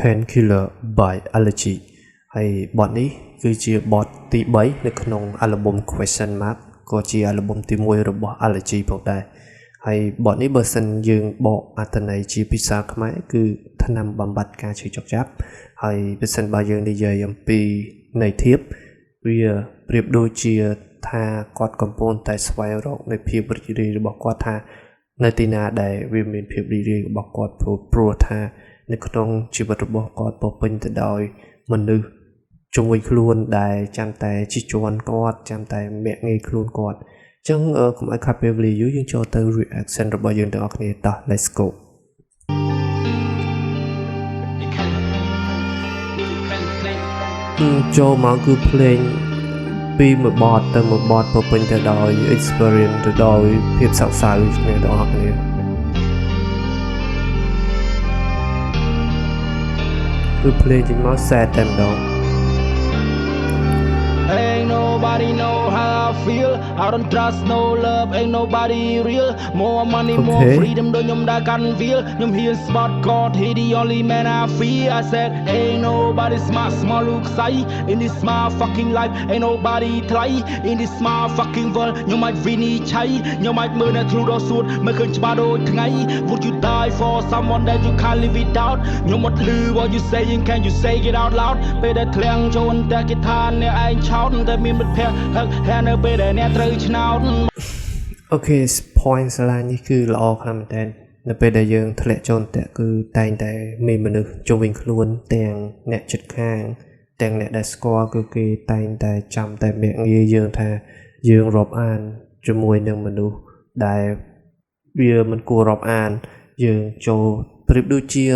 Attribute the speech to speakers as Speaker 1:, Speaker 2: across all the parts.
Speaker 1: Painkiller by Allergy ហើយបទនេះគឺជាបទទី3នៅក្នុង album Question Mark ក៏ជា album ទី1របស់ Allergy ផងដែរហើយបទនេះបើសិនយើងបកអត្ថន័យជាភាសាខ្មែរគឺថ្នាំបំបត្តិការឈឺចុកចាប់ហើយបើសិនបើយើងនិយាយអំពីន័យធៀបវាប្រៀបដូចជាថាគាត់កំពុងតែស្វែងរកនៅភាពរីករាយរបស់គាត់ថានៅទីណាដែលវាមានភាពរីករាយរបស់គាត់ព្រោះថានៅក្នុងជីវិតរបស់គាត់ពោពេញទៅដោយមនុស្សជុំវិញខ្លួនដែលចាំតែជិះជាន់គាត់ចាំតែមាក់ងាយខ្លួនគាត់អញ្ចឹងកុំឲ្យខាត់ពេលវេលាយូរយើងចូលទៅ reaction របស់យើងទាំងអស់គ្នាតោះ let's go ចូលមកគឺភ្លេងពីមួយបទទៅមួយបទពោពេញទៅដោយ experience ទៅដោយភាពសោកសៅគ្នាទាំងអស់គ្នាគឺភ្លេងចេញមក sad តែម្ដង
Speaker 2: Ain't nobody know how I feel I don't trust no love ain't nobody real more money more freedom ដូចខ្ញុំដែលកាន់ feel ខ្ញុំហ៊ាន spot God he the only man I fear I said ain't nobody smart small លោកខ្សៃ in this small fucking life ain't nobody ថ្លៃ in this small fucking world ខ្ញុំអាចវិនិច្ឆ័យខ្ញុំអាចមើលអ្នកធ្លុះដល់សួតមើលឃើញច្បាស់ដូចថ្ងៃ Would you die for someone that you can't live without ខ្ញុំអត់ឮ what you saying can you say it out loud ពេលដែលធ្លាំងចូលតែគេថាអ្នកឯងឆោតតែមានមិត្តភក្តិហឹកហានៅពេលដែលអ្នកត្រូវឆ្នោត
Speaker 1: អូខេ point ស្លាញ់នេះគឺល្អខ្លាំងមែនតើនៅពេលដែលយើងធ្លាក់ចូលតែគឺតែងតែមានមនុស្សជុំវិញខ្លួនទាំងអ្នកជិតខាងទាំងអ្នកដែលស្គាល់គឺគេតែងតែចាំតែមាក់ងាយយើងថាយើងរាប់អានជាមួយនឹងមនុស្សដែលវាមិនគួររាប់អានយើងចូលប្រៀបដូចជា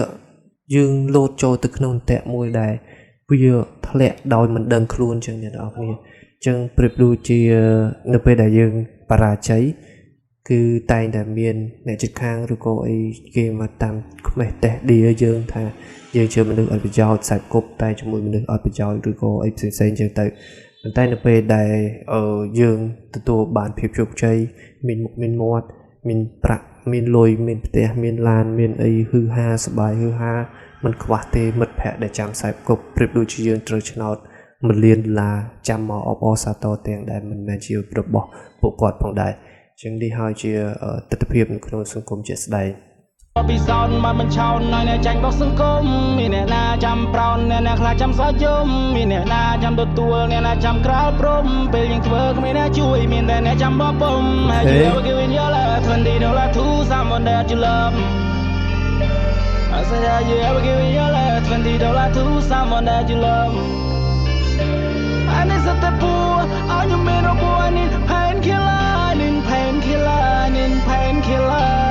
Speaker 1: យើងលោតចូលទៅក្នុងតែមួយដែលវាធ្លាក់ដោយមិនដឹងខ្លួនចឹងអ្នកនរគ្នាចឹងប្រៀបដូចជានៅពេលដែលយើងបរាជ័យគឺតែងតែមានអ្នកជិតខាងឬក៏អីគេមកតាមខ្មេះតេះឌីយើងថាយើងជឿមនុស្សឲ្យប្រយោជន៍ខ្សែគប់តែជាមួយមនុស្សឲ្យប្រយោជន៍ឬក៏អីផ្សេងៗចឹងទៅប៉ុន្តែនៅពេលដែលយើងទទួលបានភាពជោគជ័យមានមុខមានមាត់មានប្រាក់មានលុយមានផ្ទះមានឡានមានអីហឺហាសប្បាយហឺហាមិនខ្វះទេមិត្តភ័ក្តិដែលចាំខ្សែគប់ប្រៀបដូចជាយើងត្រូវឆ្នោត1លានដុល្លារចាំមកអបអរសាទរទាំងដែលមិនមែនជារបស់ពួកគាត់ផងដែរជាងនេះហើយជាទស្សនវិជ្ជានៅក្នុងសង្គមជាក់ស្ដែង
Speaker 2: ពីសោតមកមិនឆោតណៃអ្នកចាញ់បោះសង្គមមានអ្នកណាចាំប្រោនអ្នកណាខ្លាចចាំសោតយំមានអ្នកណាចាំទទួលអ្នកណាចាំក្រាលព្រំពេលយើងធ្វើគ្មានអ្នកជួយមានតែអ្នកចាំបោះពុំ Have you ever given your life $20 to someone that you love I said have you ever given your life $20 to someone that you love I need something poor on your middle boy I need painkiller I need painkiller I need painkiller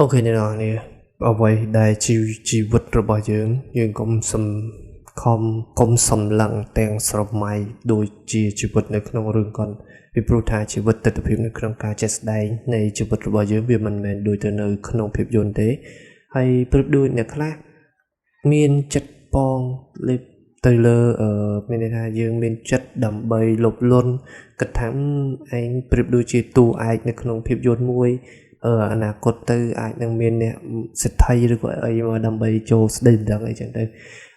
Speaker 1: អូខេអ្នកនរនេះអ្វីដែលជីវិតរបស់យើងកុំសម្លឹងទាំងស្រមៃដូចជាជីវិតនៅក្នុងរឿងកុនពីព្រោះថាជីវិតទស្សនវិជ្ជានៅក្នុងការចេះស្ដែងនៃជីវិតរបស់យើងវាមិនមែនដូចទៅនៅក្នុងភាពយន្តទេហើយប្រៀបដូចអ្នកខ្លះមានចិត្តប៉ងលេបទៅលើមានន័យថាយើងមានចិត្តដើម្បីលុបលន់គិតថាឯងប្រៀបដូចជាតួឯកនៅក្នុងភាពយន្តមួយអនាគតទៅអាចនឹងមានអ្នកសិទ្ធិឬក៏អីមកដើម្បីចូលស្ដីដឹងអីចឹងទៅ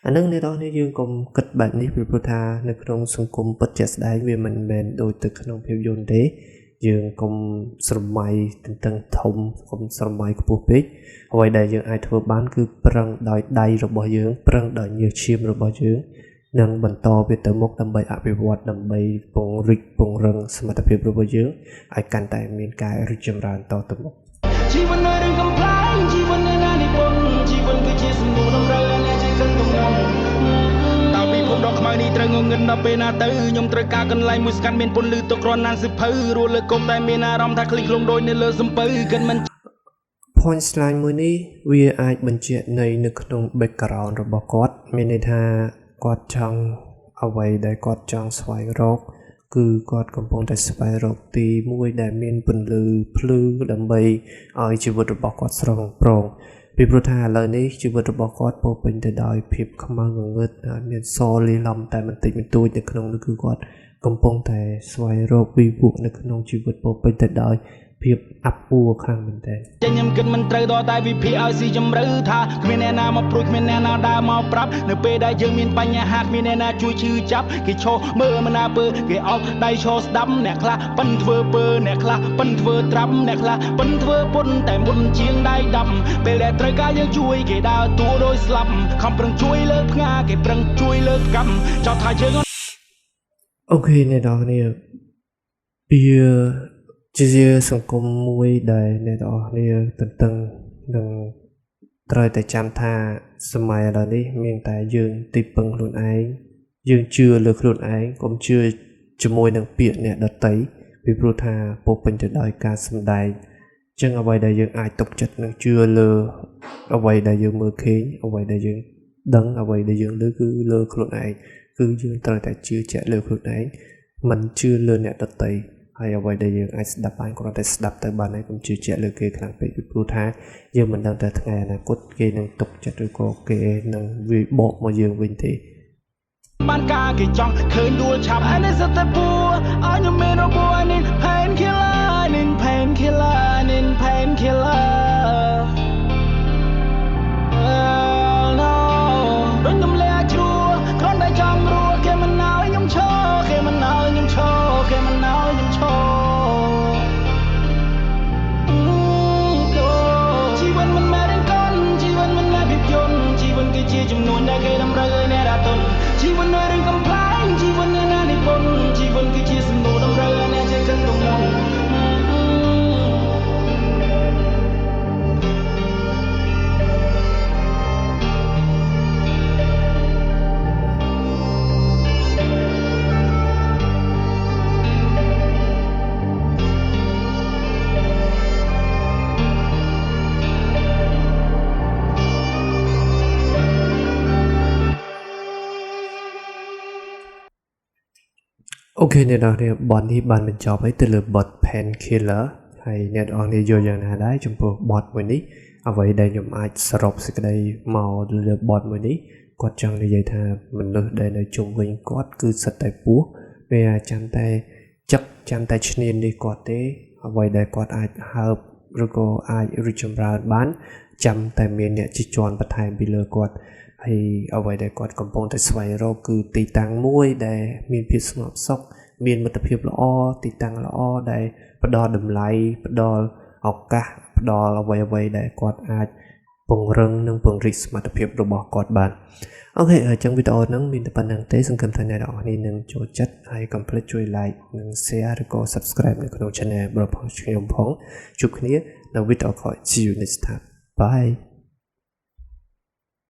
Speaker 1: អានឹងអ្នកនរនេះយើងកុំគិតបែបនេះព្រោះថានៅក្នុងសង្គមពិតជាក់ស្ដែងវាមិនមែនដូចទៅក្នុងភាពយន្តទេយើងកុំស្រមៃទន្ទឹងធំកុំស្រមៃខ្ពស់ពេកអ្វីដែលយើងអាចធ្វើបានគឺប្រឹងដោយដៃរបស់យើងប្រឹងដោយញើសឈាមរបស់យើងនិងបន្តវាទៅមុខដើម្បីអភិវឌ្ឍដើម្បីពង្រឹងសមត្ថភាពរបស់យើងឲ្យកាន់តែមានការរីកចម្រើនតទៅមុខ
Speaker 2: ជីវិតនៅរឿងកំ pl ាញជីវិតនៅណានិពន្ធជីវិតគឺជាសំណួរតម្រូវឲ្យអ្នកចេះគិតគំនិតតើពីភពដ៏ខ្មៅនេះត្រូវងងឹតដល់ពេលណាទៅខ្ញុំត្រូវការកន្លែងមួយស្កាត់មានពន្លឺទុកគ្រាន់ណានសិភៅរស់លើកុំតែមានអារម្មណ៍ថាឃ្លីឃ្លុំដូចនៅលើសំពៅគិតមិន
Speaker 1: point slide មួយនេះវាអាចបញ្ជាក់នៅក្នុង background របស់គាត់មានន័យថាគាត់ចង់អ្វីដែលគាត់ចង់ស្វែងរក គឺគាត់កំពុងតែស្វែងរកទីមួយដែលមានពន្លឺភ្លឺដើម្បីឲ្យជីវិតរបស់គាត់ស្រស់ប្រងពីព្រោះថាឥឡូវនេះជីវិតរបស់គាត់ពោពេញទៅដោយភាពខ្មៅងងឹតមានសលាឡំតែបន្តិចបន្តួចនៅក្នុងនោះគឺគាត់កំពុងតែស្វែងរកវិបុនៅក្នុងជីវិតពោពេញទៅដោយភាពអាប់អួរខ្លាំងមែនទែន
Speaker 2: ចេញខ្ញុំគិតមិនត្រូវដល់តែវិភាគឲ្យស៊ីជម្រៅថាគ្មានអ្នកណាមកព្រួយគ្មានអ្នកណាដើរមកប្រាប់នៅពេលដែលយើងមានបញ្ហាគ្មានអ្នកណាជួយឈឺចាប់គេឈោមើលមិនណាពើគេអោបដៃឈោស្ដាប់អ្នកខ្លះប៉ិនធ្វើពើអ្នកខ្លះប៉ិនធ្វើត្រាប់អ្នកខ្លះប៉ិនធ្វើពុនតែមុនជាងដៃដាប់ពេលដែលត្រូវការយើងជួយគេដើរតួដោយស្លាប់ខំប្រឹងជួយលើកផ្ងាគេប្រឹងជួយលើកកម្មចោទថាយើង
Speaker 1: អូខេអ្នកនរគ្នាជាសង្គមមួយដែលអ្នកនរគ្នាទន្ទឹងនឹងត្រូវតែចាំថាសម័យឥឡូវនេះមានតែយើងទីពឹងខ្លួនឯងយើងជឿលើខ្លួនឯងកុំជឿជាមួយនឹងពាក្យអ្នកដទៃពីព្រោះថាពោពេញទៅដោយការសម្ដែងចឹងអ្វីដែលយើងអាចទុកចិត្តនឹងជឿលើអ្វីដែលយើងមើលឃើញអ្វីដែលយើងដឹងអ្វីដែលយើងលើគឺលើខ្លួនឯងគឺយើងត្រូវតែជឿជាក់លើខ្លួនឯងមិនជឿលើអ្នកដទៃហើយអ្វីដែលយើងអាចស្ដាប់បានគ្រាន់តែស្ដាប់ទៅបានហើយកុំជឿជាក់លើគេខ្លាំងពេកពីព្រោះថាយើងមិនដឹងតែថ្ងៃអនាគតគេនឹងទុកចិត្តឬក៏គេនឹងវាយបកមកយើងវិញទេ
Speaker 2: បានការគេចង់ឃើញដួលឆាប់ I need the poor I need me no boy I need painkiller I need painkiller I need painkiller no ដូចខ្ញុំលែជ្រួគ្រាន់តែចង់រួគេមិនណៅខ្ញុំឈរគេមិនណៅខ្ញុំឈរគេមិនណៅខ្ញុំឈរជីវិតមិនមែនរឿងកូនជីវិតមិនមែនភាពយន្តជីវិតគឺជាចំនួនដែលគេតម្រូវឲ្យអ្នករត់ជីវិតនៅរឿងកំប្លែងជីវិតនៅណានិពន្ធជីវិតគឺជាសំណួរតម្រូវឲ្យអ្នកចេះគិតទៅមុន
Speaker 1: អូខេអ្នកនរគ្នាបទនេះបានបញ្ចប់ហើយទៅលើបទ Painkiller ហើយអ្នកនរគ្នាយល់យ៉ាងណាដែរចំពោះបទមួយនេះអ្វីដែលខ្ញុំអាចសរុបសេចក្តីមកលើបទមួយនេះគាត់ចង់និយាយថាមនុស្សដែលនៅជុំវិញគាត់គឺសិតតែពោះវាចាំតែចឹកចាំតែឈ្នាននេះគាត់ទេអ្វីដែលគាត់អាចហើបឬក៏អាចរីកចម្រើនបានចាំតែមានអ្នកជិះជាន់បន្ថែមពីលើគាត់ហើយអ្វីដែលគាត់កំពុងតែស្វែងរកគឺទីតាំងមួយដែលមានភាពស្ងប់សុខមានមិត្តភាពល្អទីតាំងល្អដែលផ្ដល់តម្លៃផ្ដល់ឱកាសផ្ដល់អ្វីដែលគាត់អាចពង្រឹងនិងពង្រីកសមត្ថភាពរបស់គាត់បានអូខេអញ្ចឹងវីដេអូហ្នឹងមានតែប៉ុណ្្នឹងទេសង្ឃឹមថាអ្នកនរគ្នានឹងចូលចិត្តហើយកុំភ្លេចជួយ like និង share ឬក៏ subscribe នៅក្នុង channel របស់ខ្ញុំផងជួបគ្នានៅវីដេអូក្រោយ See you next time bye